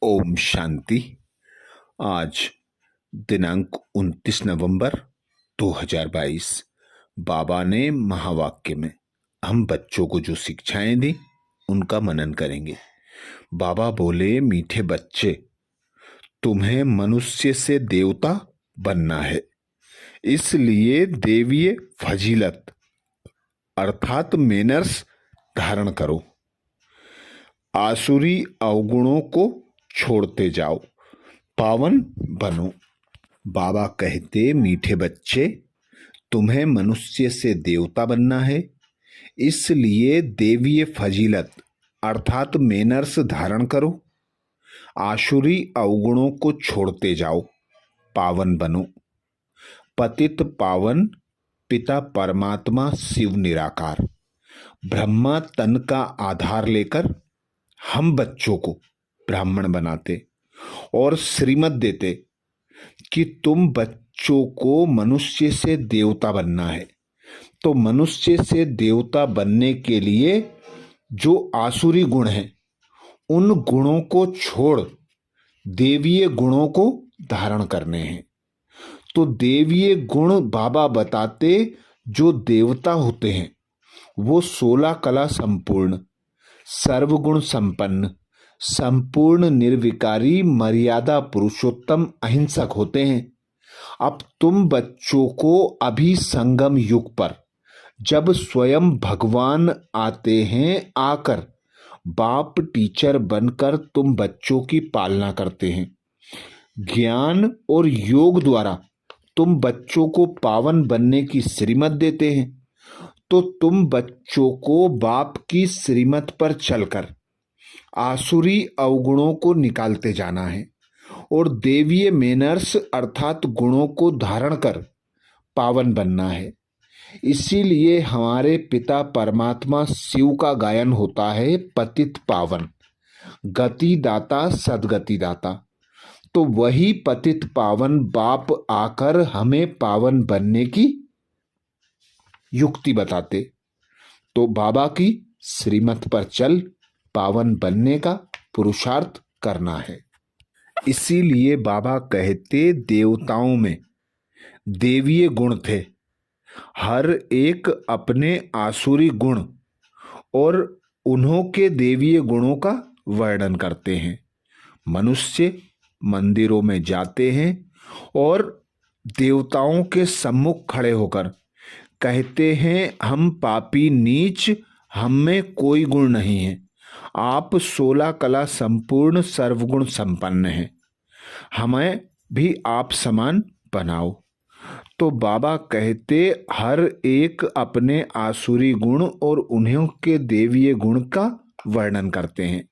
ओम शांति। आज दिनांक 29 नवंबर 2022 बाबा ने महावाक्य में हम बच्चों को जो शिक्षाएं दी उनका मनन करेंगे। बाबा बोले, मीठे बच्चे, तुम्हें मनुष्य से देवता बनना है, इसलिए देवीय फजीलत अर्थात मेनर्स धारण करो, आसुरी अवगुणों को छोड़ते जाओ, पावन बनो। बाबा कहते, मीठे बच्चे, तुम्हें मनुष्य से देवता बनना है, इसलिए देवीय फजीलत अर्थात मेनर्स धारण करो, आसुरी अवगुणों को छोड़ते जाओ, पावन बनो। पतित पावन पिता परमात्मा शिव निराकार ब्रह्मा तन का आधार लेकर हम बच्चों को ब्राह्मण बनाते और श्रीमत देते कि तुम बच्चों को मनुष्य से देवता बनना है। तो मनुष्य से देवता बनने के लिए जो आसुरी गुण हैं उन गुणों को छोड़ देवीय गुणों को धारण करने हैं। तो देवीय गुण बाबा बताते, जो देवता होते हैं वो 16 कला संपूर्ण, सर्वगुण संपन्न, संपूर्ण निर्विकारी, मर्यादा पुरुषोत्तम, अहिंसक होते हैं। अब तुम बच्चों को अभी संगम युग पर जब स्वयं भगवान आते हैं, आकर बाप टीचर बनकर तुम बच्चों की पालना करते हैं। ज्ञान और योग द्वारा तुम बच्चों को पावन बनने की श्रीमत देते हैं। तो तुम बच्चों को बाप की श्रीमत पर चलकर आसुरी अवगुणों को निकालते जाना है और देवीय मेनर्स अर्थात गुणों को धारण कर पावन बनना है। इसीलिए हमारे पिता परमात्मा शिव का गायन होता है, पतित पावन, गति दाता, सदगति दाता। तो वही पतित पावन बाप आकर हमें पावन बनने की युक्ति बताते। तो बाबा की श्रीमत पर चल पावन बनने का पुरुषार्थ करना है। इसीलिए बाबा कहते, देवताओं में देवीय गुण थे, हर एक अपने आसुरी गुण और उन्हों के देवीय गुणों का वर्णन करते हैं। मनुष्य मंदिरों में जाते हैं और देवताओं के सम्मुख खड़े होकर कहते हैं, हम पापी नीच, हम में कोई गुण नहीं है, आप 16 कला संपूर्ण, सर्वगुण संपन्न हैं, हमें भी आप समान बनाओ। तो बाबा कहते, हर एक अपने आसुरी गुण और उन्हीं के देवीय गुण का वर्णन करते हैं।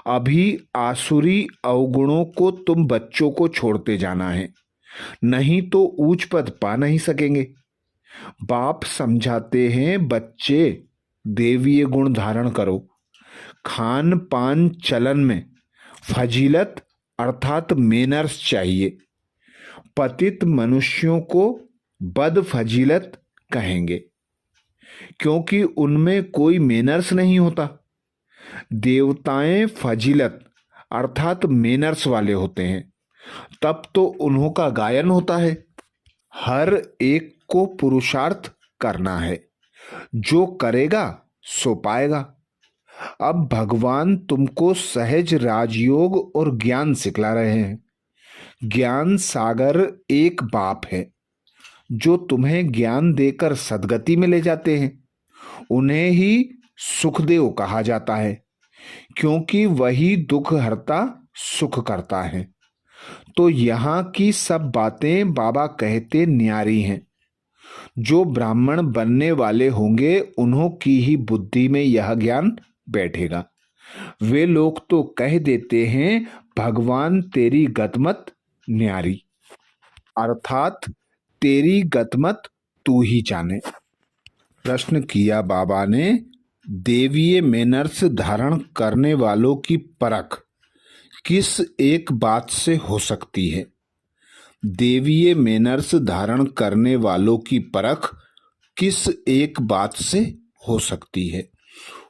अभी आसुरी अवगुणों को तुम बच्चों को छोड़ते जाना है, नहीं तो ऊंच पद पा नहीं सकेंगे। बाप समझाते हैं, बच्चे देवीय गुण धारण करो, खान पान चलन में फजीलत अर्थात मेनर्स चाहिए। पतित मनुष्यों को बद फजीलत कहेंगे क्योंकि उनमें कोई मेनर्स नहीं होता। देवताएं फजीलत अर्थात मेनर्स वाले होते हैं, तब तो उन्हों का गायन होता है। हर एक को पुरुषार्थ करना है, जो करेगा सो पाएगा। अब भगवान तुमको सहज राजयोग और ज्ञान सिखला रहे हैं। ज्ञान सागर एक बाप है जो तुम्हें ज्ञान देकर सदगति में ले जाते हैं। उन्हें ही सुखदेव कहा जाता है क्योंकि वही दुख हरता, सुख करता है। तो यहाँ की सब बातें बाबा कहते न्यारी हैं। जो ब्राह्मण बनने वाले होंगे उन्हों की ही बुद्धि में यह ज्ञान बैठेगा। वे लोग तो कह देते हैं, भगवान तेरी गतमत न्यारी, अर्थात तेरी गतमत तू ही जाने। प्रश्न किया बाबा ने, देवीय मेनर्स धारण करने वालों की परख किस एक बात से हो सकती है? देवीय मेनर्स धारण करने वालों की परख किस एक बात से हो सकती है?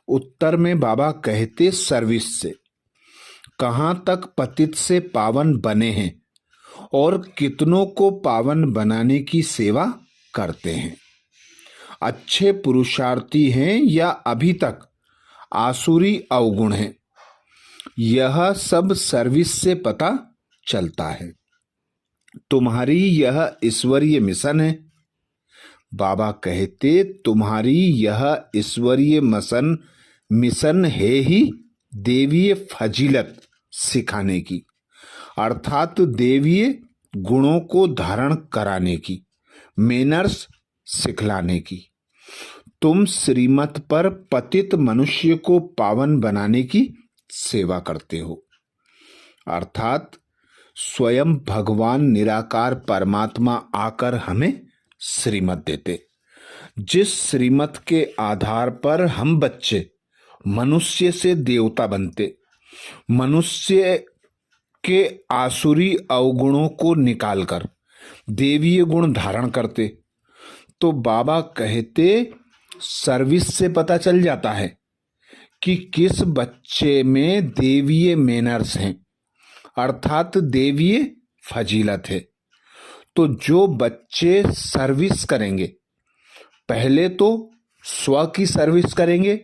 उत्तर में बाबा कहते, सर्विस से। कहाँ तक पतित से पावन बने हैं और कितनों को पावन बनाने की सेवा करते हैं। अच्छे पुरुषार्थी हैं या अभी तक आसुरी अवगुण हैं, यह सब सर्विस से पता चलता है। तुम्हारी यह ईश्वरीय मिशन है। बाबा कहते तुम्हारी यह ईश्वरीय मिशन है ही देवीय फजीलत सिखाने की, अर्थात देवीय गुणों को धारण कराने की, मैनर्स सिखलाने की। तुम श्रीमत पर पतित मनुष्य को पावन बनाने की सेवा करते हो, अर्थात स्वयं भगवान निराकार परमात्मा आकर हमें श्रीमत देते, जिस श्रीमत के आधार पर हम बच्चे मनुष्य से देवता बनते, मनुष्य के आसुरी अवगुणों को निकालकर देवीय गुण धारण करते। तो बाबा कहते सर्विस से पता चल जाता है कि किस बच्चे में देवीय मैनर्स हैं, अर्थात देवीय फजीलत है। तो जो बच्चे सर्विस करेंगे, पहले तो स्व की सर्विस करेंगे,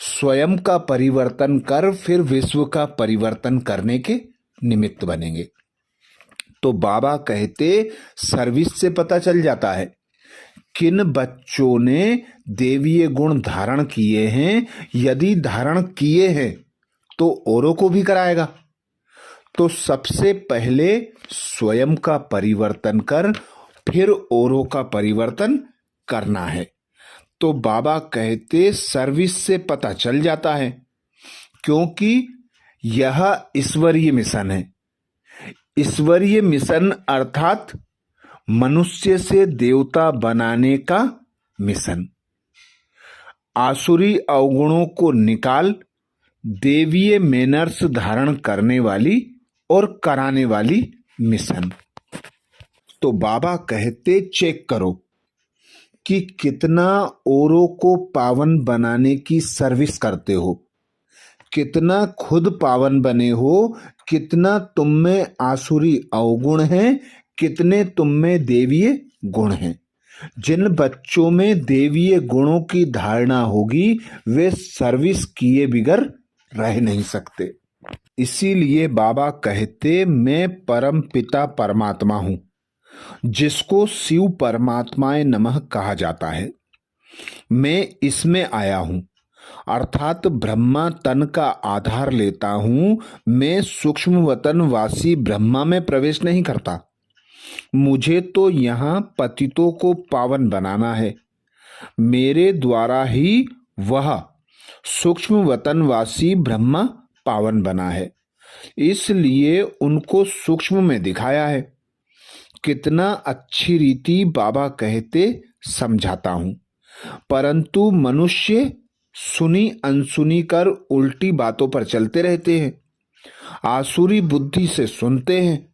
स्वयं का परिवर्तन कर फिर विश्व का परिवर्तन करने के निमित्त बनेंगे। तो बाबा कहते सर्विस से पता चल जाता है किन बच्चों ने देवीय गुण धारण किए हैं। यदि धारण किए हैं तो औरों को भी कराएगा। तो सबसे पहले स्वयं का परिवर्तन कर फिर औरों का परिवर्तन करना है। तो बाबा कहते सर्विस से पता चल जाता है, क्योंकि यह ईश्वरीय मिशन है। ईश्वरीय मिशन अर्थात मनुष्य से देवता बनाने का मिशन। आसुरी अवगुणों को निकाल देवीय मैनर्स धारण करने वाली और कराने वाली मिशन। तो बाबा कहते चेक करो कि कितना औरों को पावन बनाने की सर्विस करते हो, कितना खुद पावन बने हो, कितना तुम में आसुरी अवगुण हैं, कितने तुम में देवीय गुण हैं। जिन बच्चों में देवीय गुणों की धारणा होगी वे सर्विस किए बिगर रह नहीं सकते। इसीलिए बाबा कहते मैं परम पिता परमात्मा हूं, जिसको शिव परमात्माए नमः कहा जाता है। मैं इसमें आया हूं, अर्थात ब्रह्मा तन का आधार लेता हूं। मैं सूक्ष्म वतनवासी ब्रह्मा में प्रवेश नहीं करता। मुझे तो यहाँ पतितों को पावन बनाना है। मेरे द्वारा ही वह सूक्ष्म वतनवासी ब्रह्मा पावन बना है, इसलिए उनको सूक्ष्म में दिखाया है। कितना अच्छी रीति बाबा कहते समझाता हूं, परंतु मनुष्य सुनी अनसुनी कर उल्टी बातों पर चलते रहते हैं। आसुरी बुद्धि से सुनते हैं,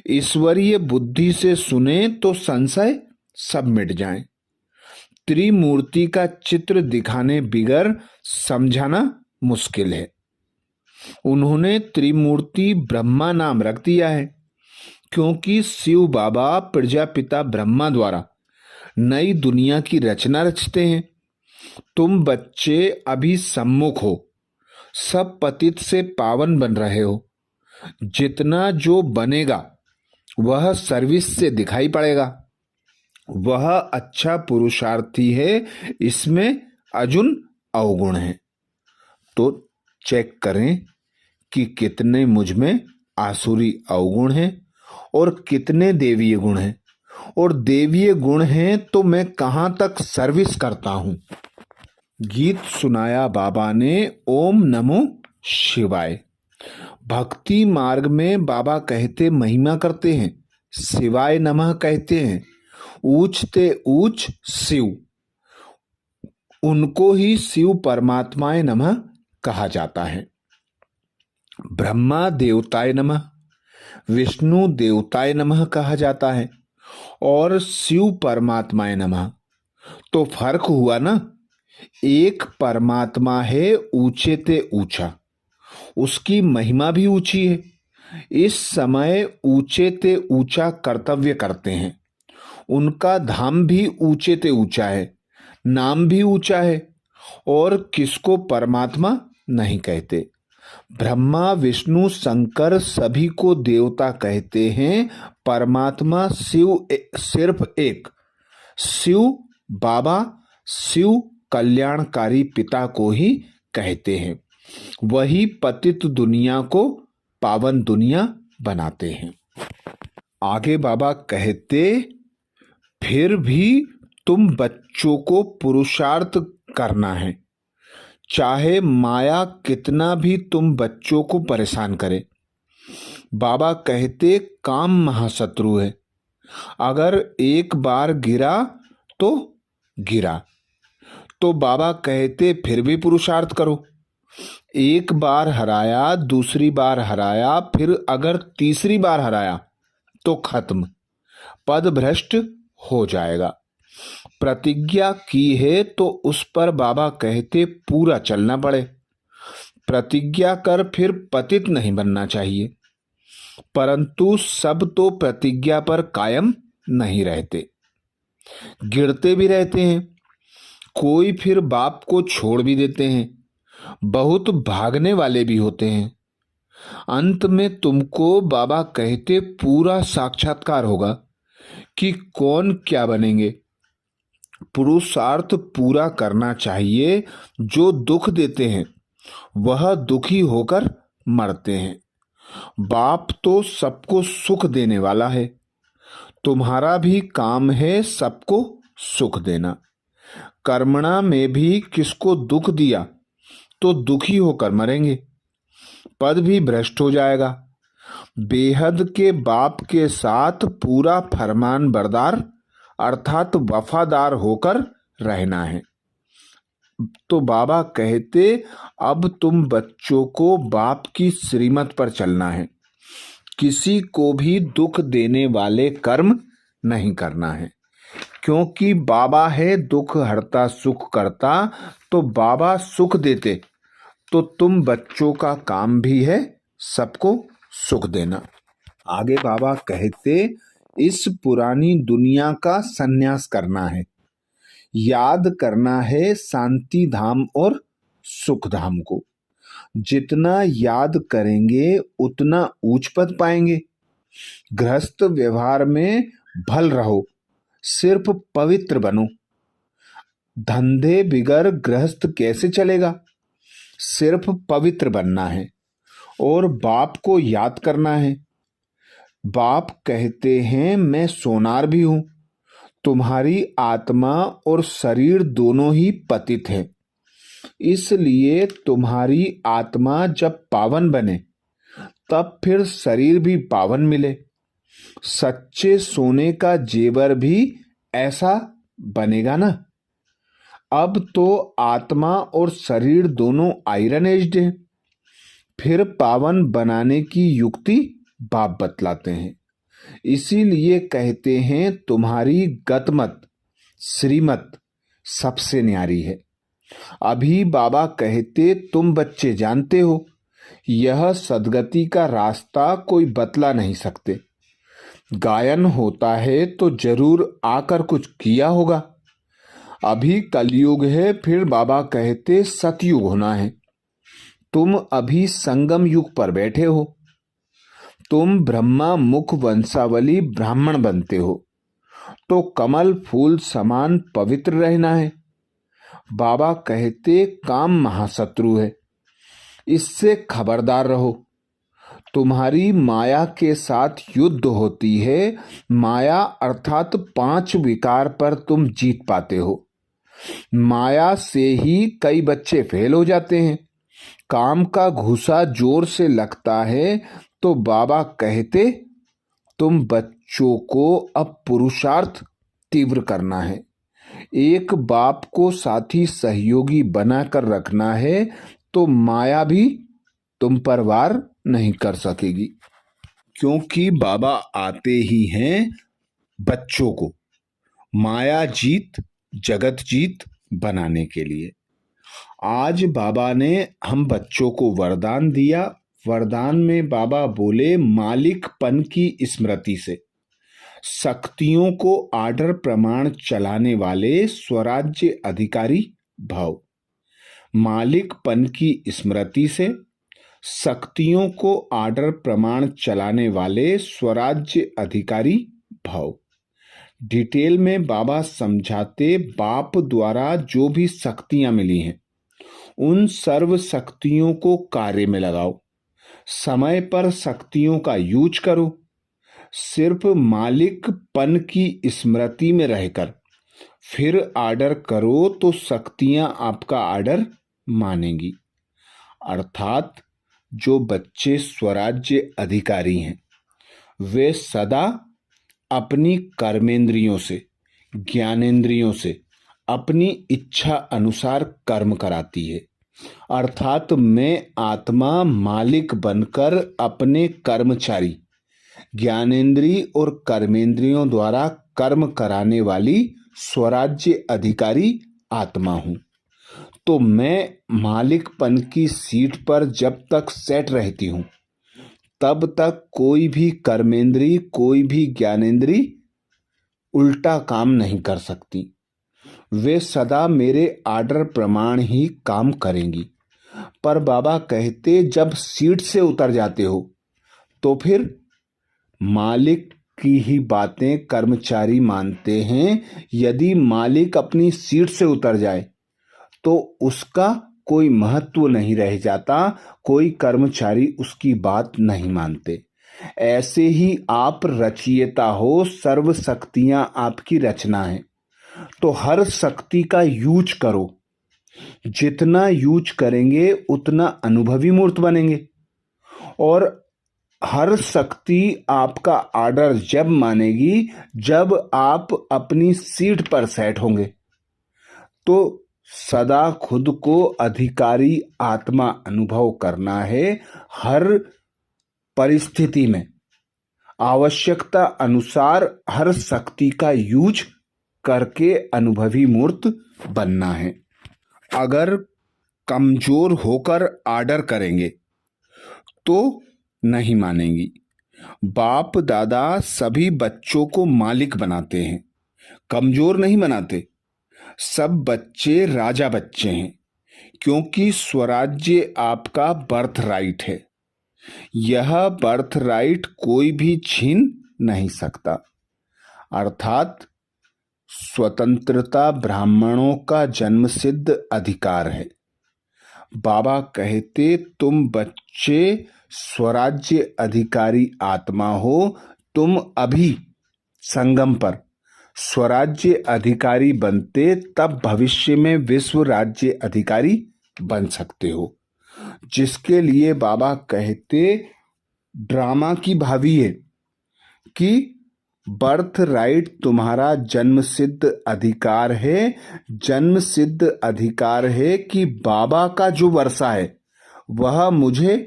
ईश्वरीय बुद्धि से सुने तो संशय सब मिट जाए। त्रिमूर्ति का चित्र दिखाने बिगर समझाना मुश्किल है। उन्होंने त्रिमूर्ति ब्रह्मा नाम रख दिया है, क्योंकि शिव बाबा प्रजापिता ब्रह्मा द्वारा नई दुनिया की रचना रचते हैं। तुम बच्चे अभी सम्मुख हो, सब पतित से पावन बन रहे हो। जितना जो बनेगा वह सर्विस से दिखाई पड़ेगा। वह अच्छा पुरुषार्थी है, इसमें अर्जुन अवगुण है। तो चेक करें कि कितने मुझ में आसुरी अवगुण हैं और कितने देवीय गुण हैं। और देवीय गुण हैं तो मैं कहां तक सर्विस करता हूं। गीत सुनाया बाबा ने ओम नमो शिवाय। भक्ति मार्ग में बाबा कहते महिमा करते हैं, शिवाय नमः कहते हैं। ऊंचते ऊंच शिव, उनको ही शिव परमात्माए नमः कहा जाता है। ब्रह्मा देवताय नमः, विष्णु देवताय नमः कहा जाता है और शिव परमात्माय नमः। तो फर्क हुआ ना, एक परमात्मा है ऊंचे ते ऊंचा, उसकी महिमा भी ऊंची है। इस समय ऊंचे ते ऊंचा कर्तव्य करते हैं। उनका धाम भी ऊंचे ते ऊंचा है, नाम भी ऊंचा है, और किसको परमात्मा नहीं कहते। ब्रह्मा विष्णु शंकर सभी को देवता कहते हैं, परमात्मा शिव सिर्फ एक। शिव बाबा, शिव कल्याणकारी पिता को ही कहते हैं। वही पतित दुनिया को पावन दुनिया बनाते हैं। आगे बाबा कहते, फिर भी तुम बच्चों को पुरुषार्थ करना है, चाहे माया कितना भी तुम बच्चों को परेशान करे। बाबा कहते, काम महाशत्रु है। अगर एक बार गिरा तो गिरा, तो बाबा कहते फिर भी पुरुषार्थ करो। एक बार हराया, दूसरी बार हराया, फिर अगर तीसरी बार हराया तो खत्म, पद भ्रष्ट हो जाएगा। प्रतिज्ञा की है तो उस पर बाबा कहते पूरा चलना पड़े। प्रतिज्ञा कर फिर पतित नहीं बनना चाहिए, परंतु सब तो प्रतिज्ञा पर कायम नहीं रहते, गिरते भी रहते हैं। कोई फिर बाप को छोड़ भी देते हैं, बहुत भागने वाले भी होते हैं। अंत में तुमको बाबा कहते पूरा साक्षात्कार होगा कि कौन क्या बनेंगे। पुरुषार्थ पूरा करना चाहिए। जो दुख देते हैं वह दुखी होकर मरते हैं। बाप तो सबको सुख देने वाला है, तुम्हारा भी काम है सबको सुख देना। कर्मणा में भी किसको दुख दिया तो दुखी होकर मरेंगे, पद भी भ्रष्ट हो जाएगा। बेहद के बाप के साथ पूरा फरमान बरदार अर्थात वफादार होकर रहना है। तो बाबा कहते, अब तुम बच्चों को बाप की श्रीमत पर चलना है, किसी को भी दुख देने वाले कर्म नहीं करना है, क्योंकि बाबा है दुख हरता सुख करता। तो बाबा सुख देते तो तुम बच्चों का काम भी है सबको सुख देना। आगे बाबा कहते, इस पुरानी दुनिया का संन्यास करना है, याद करना है शांति धाम और सुख धाम को। जितना याद करेंगे उतना ऊंच पद पाएंगे। गृहस्थ व्यवहार में भल रहो, सिर्फ पवित्र बनो। धंधे बिगर गृहस्थ कैसे चलेगा, सिर्फ पवित्र बनना है और बाप को याद करना है। बाप कहते हैं, मैं सोनार भी हूं, तुम्हारी आत्मा और शरीर दोनों ही पतित है, इसलिए तुम्हारी आत्मा जब पावन बने तब फिर शरीर भी पावन मिले। सच्चे सोने का जेवर भी ऐसा बनेगा ना। अब तो आत्मा और शरीर दोनों आयरन एज्ड हैं, फिर पावन बनाने की युक्ति बाप बतलाते हैं। इसीलिए कहते हैं तुम्हारी गतमत श्रीमत सबसे न्यारी है। अभी बाबा कहते, तुम बच्चे जानते हो यह सदगति का रास्ता कोई बतला नहीं सकते। गायन होता है तो जरूर आकर कुछ किया होगा। अभी कलयुग है, फिर बाबा कहते सतयुग होना है। तुम अभी संगम युग पर बैठे हो। तुम ब्रह्मा मुख वंशावली ब्राह्मण बनते हो तो कमल फूल समान पवित्र रहना है। बाबा कहते काम महाशत्रु है, इससे खबरदार रहो। तुम्हारी माया के साथ युद्ध होती है। माया अर्थात 5 विकार पर तुम जीत पाते हो। माया से ही कई बच्चे फेल हो जाते हैं। काम का घुसा जोर से लगता है तो बाबा कहते तुम बच्चों को अब पुरुषार्थ तीव्र करना है। एक बाप को साथी सहयोगी बनाकर रखना है तो माया भी तुम पर वार नहीं कर सकेगी, क्योंकि बाबा आते ही हैं बच्चों को माया जीत जगत जीत बनाने के लिए। आज बाबा ने हम बच्चों को वरदान दिया। वरदान में बाबा बोले, मालिकपन की स्मृति से शक्तियों को आर्डर प्रमाण चलाने वाले स्वराज्य अधिकारी भव। मालिकपन की स्मृति से शक्तियों को आर्डर प्रमाण चलाने वाले स्वराज्य अधिकारी भव। डिटेल में बाबा समझाते, बाप द्वारा जो भी शक्तियां मिली हैं उन सर्व शक्तियों को कार्य में लगाओ। समय पर शक्तियों का यूज करो। सिर्फ मालिकपन की स्मृति में रहकर फिर आर्डर करो तो शक्तियां आपका आर्डर मानेंगी। अर्थात जो बच्चे स्वराज्य अधिकारी हैं वे सदा अपनी कर्मेंद्रियों से, ज्ञानेंद्रियों से अपनी इच्छा अनुसार कर्म कराती है। अर्थात मैं आत्मा मालिक बनकर अपने कर्मचारी ज्ञानेंद्रिय और कर्मेंद्रियों द्वारा कर्म कराने वाली स्वराज्य अधिकारी आत्मा हूं। तो मैं मालिकपन की सीट पर जब तक सेट रहती हूं तब तक कोई भी कर्मेंद्री, कोई भी ज्ञानेंद्री उल्टा काम नहीं कर सकती। वे सदा मेरे आर्डर प्रमाण ही काम करेंगी। पर बाबा कहते, जब सीट से उतर जाते हो तो फिर मालिक की ही बातें कर्मचारी मानते हैं। यदि मालिक अपनी सीट से उतर जाए तो उसका कोई महत्व नहीं रह जाता, कोई कर्मचारी उसकी बात नहीं मानते। ऐसे ही आप रचयिता हो, सर्व शक्तियां आपकी रचना है, तो हर शक्ति का यूज करो। जितना यूज करेंगे उतना अनुभवी मूर्त बनेंगे। और हर शक्ति आपका आर्डर जब मानेगी जब आप अपनी सीट पर सेट होंगे। तो सदा खुद को अधिकारी आत्मा अनुभव करना है। हर परिस्थिति में आवश्यकता अनुसार हर शक्ति का यूज करके अनुभवी मूर्त बनना है। अगर कमजोर होकर आर्डर करेंगे तो नहीं मानेंगी। बाप दादा सभी बच्चों को मालिक बनाते हैं, कमजोर नहीं बनाते। सब बच्चे राजा बच्चे हैं, क्योंकि स्वराज्य आपका बर्थ राइट है। यह बर्थ राइट कोई भी छीन नहीं सकता। अर्थात स्वतंत्रता ब्राह्मणों का जन्मसिद्ध अधिकार है। बाबा कहते, तुम बच्चे स्वराज्य अधिकारी आत्मा हो। तुम अभी संगम पर स्वराज्य अधिकारी बनते तब भविष्य में विश्व राज्य अधिकारी बन सकते हो। जिसके लिए बाबा कहते, ड्रामा की भावी है कि बर्थ राइट तुम्हारा जन्म सिद्ध अधिकार है। जन्म सिद्ध अधिकार है कि बाबा का जो वर्षा है वह मुझे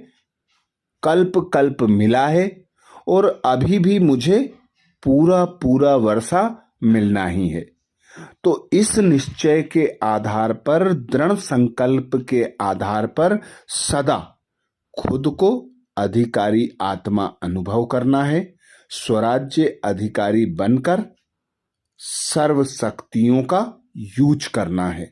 कल्प कल्प मिला है और अभी भी मुझे पूरा पूरा वर्षा मिलना ही है। तो इस निश्चय के आधार पर, दृढ़ संकल्प के आधार पर सदा खुद को अधिकारी आत्मा अनुभव करना है। स्वराज्य अधिकारी बनकर सर्व शक्तियों का यूज करना है।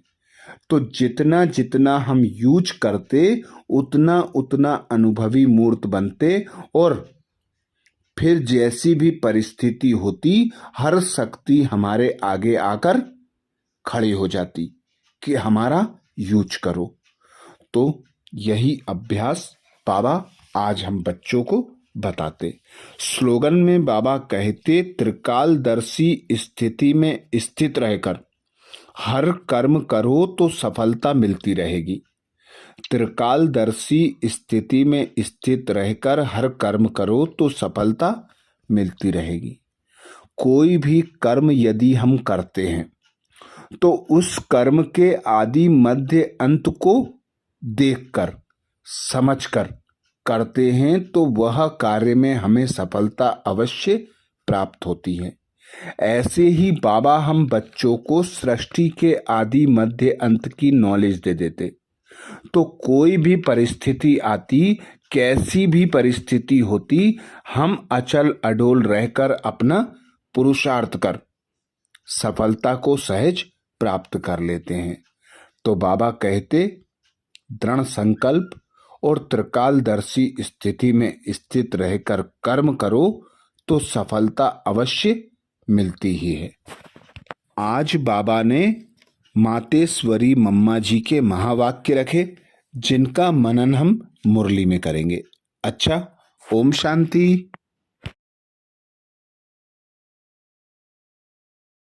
तो जितना जितना हम यूज करते उतना उतना अनुभवी मूर्त बनते और फिर जैसी भी परिस्थिति होती हर शक्ति हमारे आगे आकर खड़ी हो जाती कि हमारा यूज करो। तो यही अभ्यास बाबा आज हम बच्चों को बताते। स्लोगन में बाबा कहते, त्रिकालदर्शी स्थिति में स्थित रहकर हर कर्म करो तो सफलता मिलती रहेगी। त्रिकालदर्शी स्थिति में स्थित रहकर हर कर्म करो तो सफलता मिलती रहेगी। कोई भी कर्म यदि हम करते हैं तो उस कर्म के आदि मध्य अंत को देखकर समझकर करते हैं तो वह कार्य में हमें सफलता अवश्य प्राप्त होती है। ऐसे ही बाबा हम बच्चों को सृष्टि के आदि मध्य अंत की नॉलेज दे देते। तो कोई भी परिस्थिति आती, कैसी भी परिस्थिति होती, हम अचल अडोल रहकर अपना पुरुषार्थ कर सफलता को सहज प्राप्त कर लेते हैं। तो बाबा कहते, दृढ़ संकल्प और त्रिकालदर्शी स्थिति में स्थित रहकर कर्म करो तो सफलता अवश्य मिलती ही है। आज बाबा ने मातेश्वरी मम्मा जी के महावाक्य रखे, जिनका मनन हम मुरली में करेंगे। अच्छा, ओम शांति।